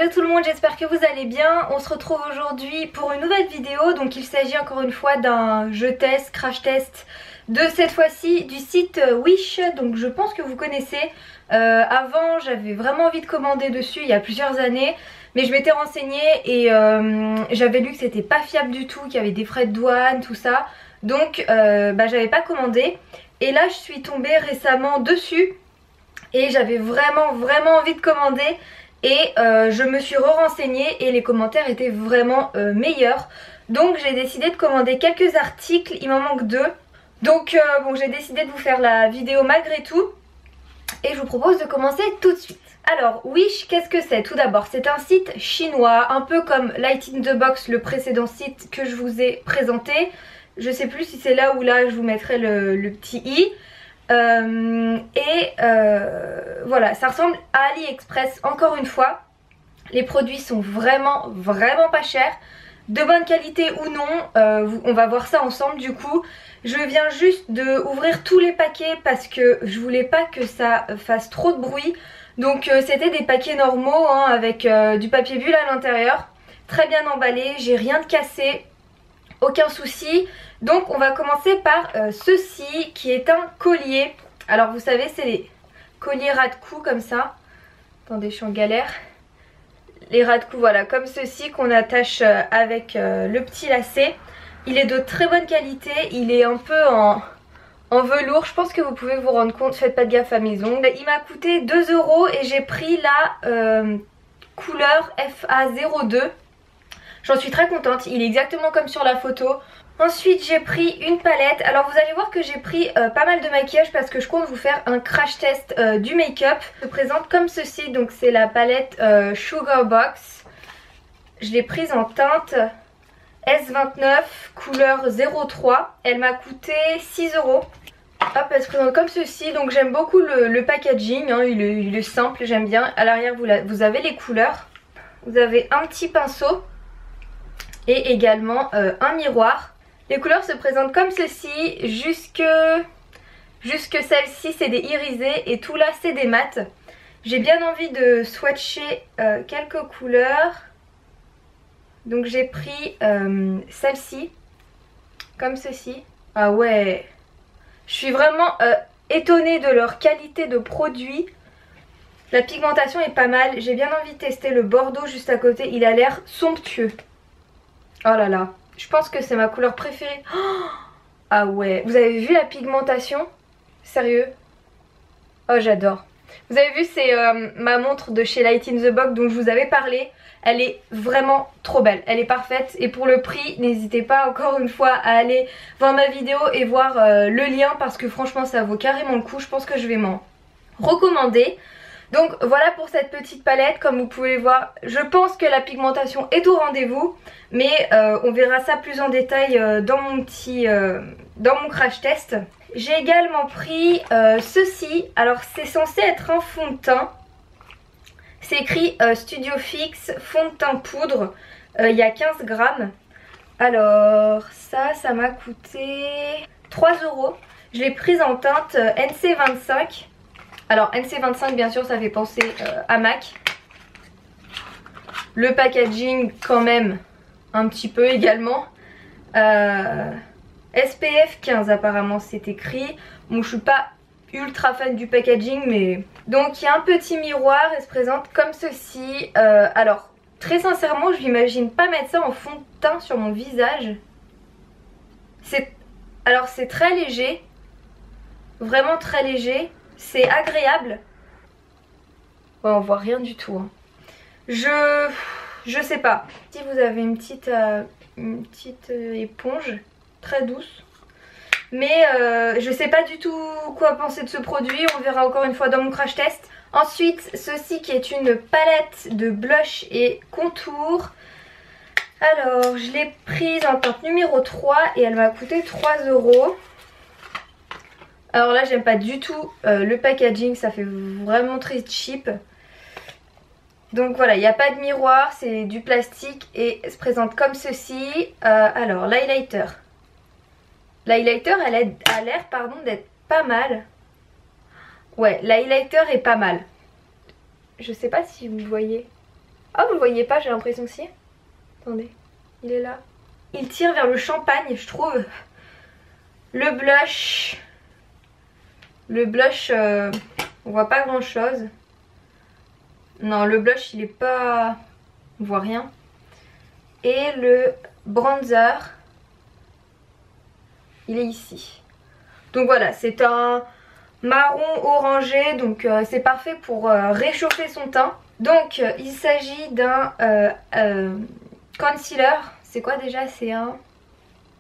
Hello tout le monde, j'espère que vous allez bien. On se retrouve aujourd'hui pour une nouvelle vidéo. Donc il s'agit encore une fois d'un jeu test, crash test de cette fois-ci du site Wish. Donc je pense que vous connaissez. Avant j'avais vraiment envie de commander dessus il y a plusieurs années. Mais je m'étais renseignée et j'avais lu que c'était pas fiable du tout, qu'il y avait des frais de douane, tout ça. Donc j'avais pas commandé. Et là je suis tombée récemment dessus. Et j'avais vraiment envie de commander. Et je me suis re-renseignée et les commentaires étaient vraiment meilleurs. Donc j'ai décidé de commander quelques articles, il m'en manque 2. Donc bon, j'ai décidé de vous faire la vidéo malgré tout. Et je vous propose de commencer tout de suite. Alors Wish, qu'est-ce que c'est? Tout d'abord, c'est un site chinois, un peu comme Light in the Box, le précédent site que je vous ai présenté. Je sais plus si c'est là ou là, je vous mettrai le petit i. Voilà, ça ressemble à AliExpress encore une fois. Les produits sont vraiment pas chers, de bonne qualité ou non, on va voir ça ensemble. Du coup je viens juste de ouvrir tous les paquets parce que je voulais pas que ça fasse trop de bruit. Donc c'était des paquets normaux hein, avec du papier bulle à l'intérieur, très bien emballé, j'ai rien de cassé, aucun souci. Donc on va commencer par ceci qui est un collier. Alors vous savez, c'est les colliers ras de cou comme ça. Attendez, je suis en galère. Les ras de cou, voilà, comme ceci qu'on attache avec le petit lacet. Il est de très bonne qualité, il est un peu en velours. Je pense que vous pouvez vous rendre compte, faites pas de gaffe à mes ongles. Il m'a coûté 2 € et j'ai pris la couleur FA02. J'en suis très contente, il est exactement comme sur la photo. Ensuite j'ai pris une palette. Alors vous allez voir que j'ai pris pas mal de maquillage parce que je compte vous faire un crash test du make-up. Je présente comme ceci, donc c'est la palette Sugar Box. Je l'ai prise en teinte S29 couleur 03. Elle m'a coûté 6 €. Hop, elle se présente comme ceci, donc j'aime beaucoup le packaging, hein, il est simple, j'aime bien. À l'arrière vous avez les couleurs. Vous avez un petit pinceau et également un miroir. Les couleurs se présentent comme ceci, jusque celle-ci c'est des irisés et tout là c'est des mats. J'ai bien envie de swatcher quelques couleurs. Donc j'ai pris celle-ci, comme ceci. Ah ouais, je suis vraiment étonnée de leur qualité de produit. La pigmentation est pas mal, j'ai bien envie de tester le bordeaux juste à côté, il a l'air somptueux. Oh là là, je pense que c'est ma couleur préférée. Oh, ah ouais, vous avez vu la pigmentation? Sérieux? Oh j'adore. Vous avez vu, c'est ma montre de chez Light in the Box dont je vous avais parlé. Elle est vraiment trop belle, elle est parfaite. Et pour le prix, n'hésitez pas encore une fois à aller voir ma vidéo et voir le lien parce que franchement ça vaut carrément le coup. Je pense que je vais m'en recommander. Donc voilà pour cette petite palette, comme vous pouvez voir, je pense que la pigmentation est au rendez-vous. Mais on verra ça plus en détail dans mon crash test. J'ai également pris ceci, alors c'est censé être un fond de teint. C'est écrit Studio Fix fond de teint poudre, il y a 15 grammes. Alors ça m'a coûté 3 €. Je l'ai prise en teinte NC25. Alors NC25 bien sûr ça fait penser à MAC. Le packaging quand même un petit peu également. SPF 15 apparemment c'est écrit. Bon je suis pas ultra fan du packaging mais... Donc il y a un petit miroir, elle se présente comme ceci. Alors très sincèrement je n'imagine pas mettre ça en fond de teint sur mon visage. Alors c'est très léger. Vraiment très léger. C'est agréable. Ouais, on voit rien du tout hein. Je sais pas. Si vous avez une petite éponge très douce. Mais je sais pas du tout quoi penser de ce produit. On verra encore une fois dans mon crash test. Ensuite, ceci qui est une palette de blush et contour. Alors, je l'ai prise en teinte numéro 3 et elle m'a coûté 3 €. Alors là, j'aime pas du tout le packaging. Ça fait vraiment très cheap. Donc voilà, il n'y a pas de miroir, c'est du plastique et elle se présente comme ceci. Alors, l'highlighter. L'highlighter, elle a l'air d'être pas mal. Ouais, l'highlighter est pas mal. Je sais pas si vous voyez. Ah, vous le voyez pas, j'ai l'impression que si. Attendez, il est là. Il tire vers le champagne, je trouve. Le blush. Le blush, on voit pas grand chose. Non, le blush, il est pas... On voit rien. Et le bronzer, il est ici. Donc voilà, c'est un marron orangé, donc c'est parfait pour réchauffer son teint. Donc il s'agit d'un concealer. C'est quoi déjà? C'est un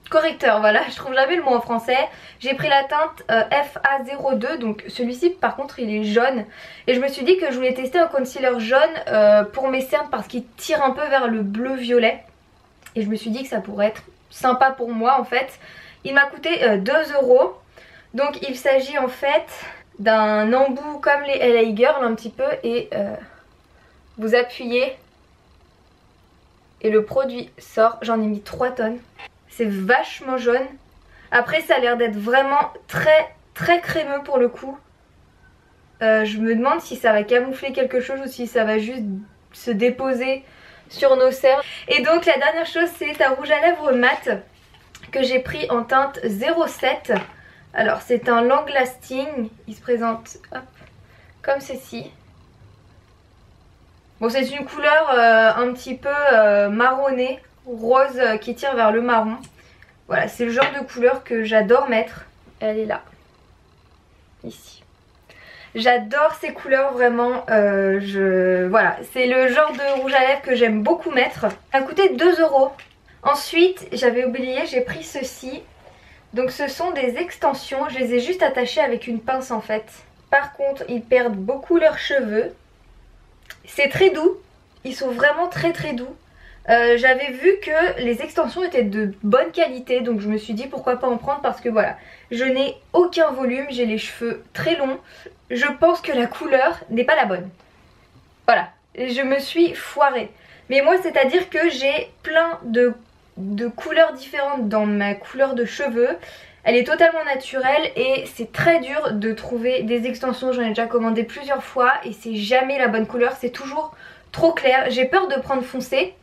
correcteur, voilà, je trouve jamais le mot en français. J'ai pris la teinte FA02, donc celui-ci par contre il est jaune. Et je me suis dit que je voulais tester un concealer jaune pour mes cernes parce qu'il tire un peu vers le bleu-violet. Et je me suis dit que ça pourrait être sympa pour moi en fait. Il m'a coûté 2 €. Donc il s'agit en fait d'un embout comme les LA Girl un petit peu. Et vous appuyez et le produit sort. J'en ai mis 3 tonnes. C'est vachement jaune. Après ça a l'air d'être vraiment très crémeux pour le coup. Je me demande si ça va camoufler quelque chose ou si ça va juste se déposer sur nos cernes. Et donc la dernière chose, c'est un rouge à lèvres mat que j'ai pris en teinte 07. Alors c'est un long lasting. Il se présente hop, comme ceci. Bon, c'est une couleur un petit peu marronnée, rose qui tire vers le marron. Voilà, c'est le genre de couleur que j'adore mettre. Elle est là, ici. J'adore ces couleurs vraiment, voilà, c'est le genre de rouge à lèvres que j'aime beaucoup mettre. Ça a coûté 2 €. Ensuite, j'avais oublié, j'ai pris ceci. Donc ce sont des extensions, je les ai juste attachées avec une pince en fait. Par contre, ils perdent beaucoup leurs cheveux. C'est très doux, ils sont vraiment très doux. J'avais vu que les extensions étaient de bonne qualité, donc je me suis dit pourquoi pas en prendre parce que voilà, je n'ai aucun volume, j'ai les cheveux très longs. Je pense que la couleur n'est pas la bonne. Voilà, je me suis foirée. Mais moi c'est à dire que j'ai plein de couleurs différentes dans ma couleur de cheveux. Elle est totalement naturelle et c'est très dur de trouver des extensions. J'en ai déjà commandé plusieurs fois et c'est jamais la bonne couleur, c'est toujours trop clair. J'ai peur de prendre foncé.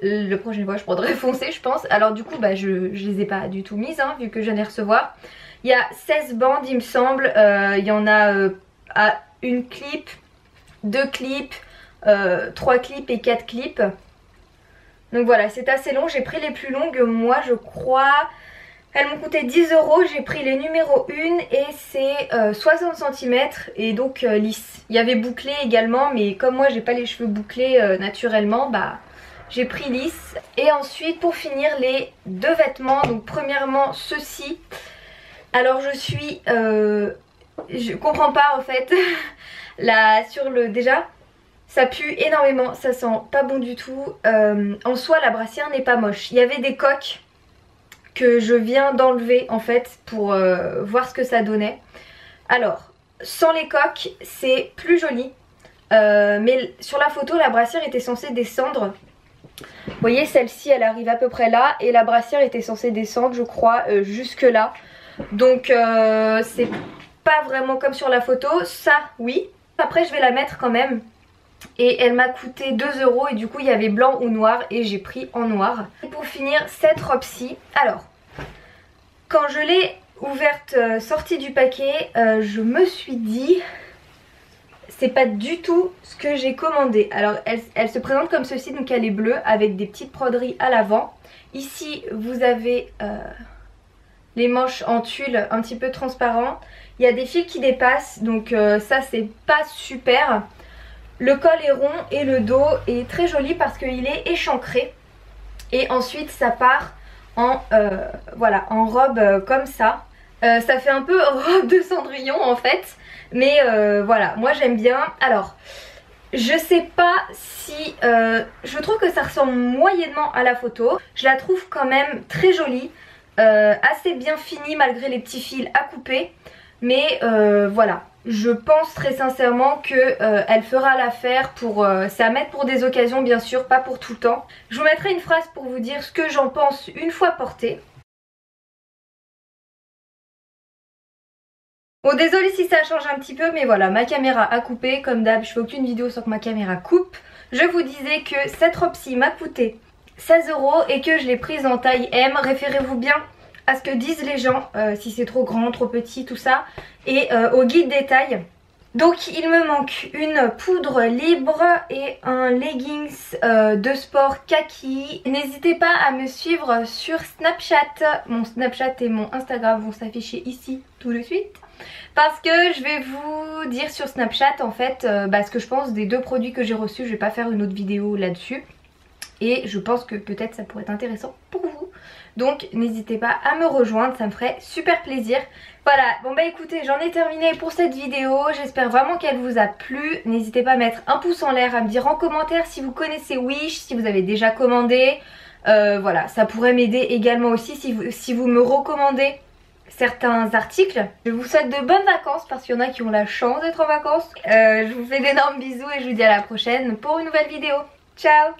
La prochaine fois je prendrai foncé je pense. Alors du coup bah, je les ai pas du tout mises vu que je viens de les recevoir. Il y a 16 bandes il me semble. Il y en a à une clip, 2 clips, 3 clips et 4 clips. Donc voilà, c'est assez long. J'ai pris les plus longues moi je crois. Elles m'ont coûté 10 €. J'ai pris les numéros 1 et c'est 60 cm et donc lisse. Il y avait bouclé également mais comme moi j'ai pas les cheveux bouclés naturellement, bah j'ai pris lisse. Et ensuite pour finir les 2 vêtements. Donc premièrement ceci. Alors je suis... je comprends pas en fait. Là sur le... Déjà ça pue énormément, ça sent pas bon du tout. En soi la brassière n'est pas moche. Il y avait des coques que je viens d'enlever en fait pour voir ce que ça donnait. Alors sans les coques c'est plus joli. Mais sur la photo la brassière était censée descendre. Vous voyez celle-ci elle arrive à peu près là et la brassière était censée descendre je crois jusque là. Donc c'est pas vraiment comme sur la photo, ça oui. Après je vais la mettre quand même. Et elle m'a coûté 2 € et du coup il y avait blanc ou noir et j'ai pris en noir. Et pour finir cette robe-ci, alors quand je l'ai ouverte sortie du paquet, je me suis dit c'est pas du tout ce que j'ai commandé. Alors elle se présente comme ceci, donc elle est bleue avec des petites broderies à l'avant. Ici vous avez les manches en tulle un petit peu transparent. Il y a des fils qui dépassent donc ça c'est pas super. Le col est rond et le dos est très joli parce qu'il est échancré. Et ensuite ça part en, voilà, en robe comme ça. Ça fait un peu robe de Cendrillon en fait. Mais voilà, moi j'aime bien. Alors, je sais pas si... je trouve que ça ressemble moyennement à la photo. Je la trouve quand même très jolie. Assez bien finie malgré les petits fils à couper. Mais voilà. Je pense très sincèrement que elle fera l'affaire pour... c'est à mettre pour des occasions bien sûr, pas pour tout le temps. Je vous mettrai une phrase pour vous dire ce que j'en pense une fois portée. Bon désolée si ça change un petit peu mais voilà, ma caméra a coupé. Comme d'hab je fais aucune vidéo sans que ma caméra coupe. je vous disais que cette robe-ci m'a coûté 16 € et que je l'ai prise en taille M. Référez-vous bien à ce que disent les gens, si c'est trop grand, trop petit, tout ça, et au guide des tailles. Donc il me manque une poudre libre et un leggings de sport kaki. N'hésitez pas à me suivre sur Snapchat. Mon Snapchat et mon Instagram vont s'afficher ici tout de suite. Parce que je vais vous dire sur Snapchat en fait ce que je pense des 2 produits que j'ai reçus. Je vais pas faire une autre vidéo là-dessus. Et je pense que peut-être ça pourrait être intéressant pour vous. Donc n'hésitez pas à me rejoindre, ça me ferait super plaisir. Voilà, bon bah écoutez, j'en ai terminé pour cette vidéo. J'espère vraiment qu'elle vous a plu. N'hésitez pas à mettre un pouce en l'air, à me dire en commentaire si vous connaissez Wish, si vous avez déjà commandé. Voilà, ça pourrait m'aider également aussi si vous me recommandez certains articles. Je vous souhaite de bonnes vacances parce qu'il y en a qui ont la chance d'être en vacances. Je vous fais d'énormes bisous et je vous dis à la prochaine pour une nouvelle vidéo. Ciao!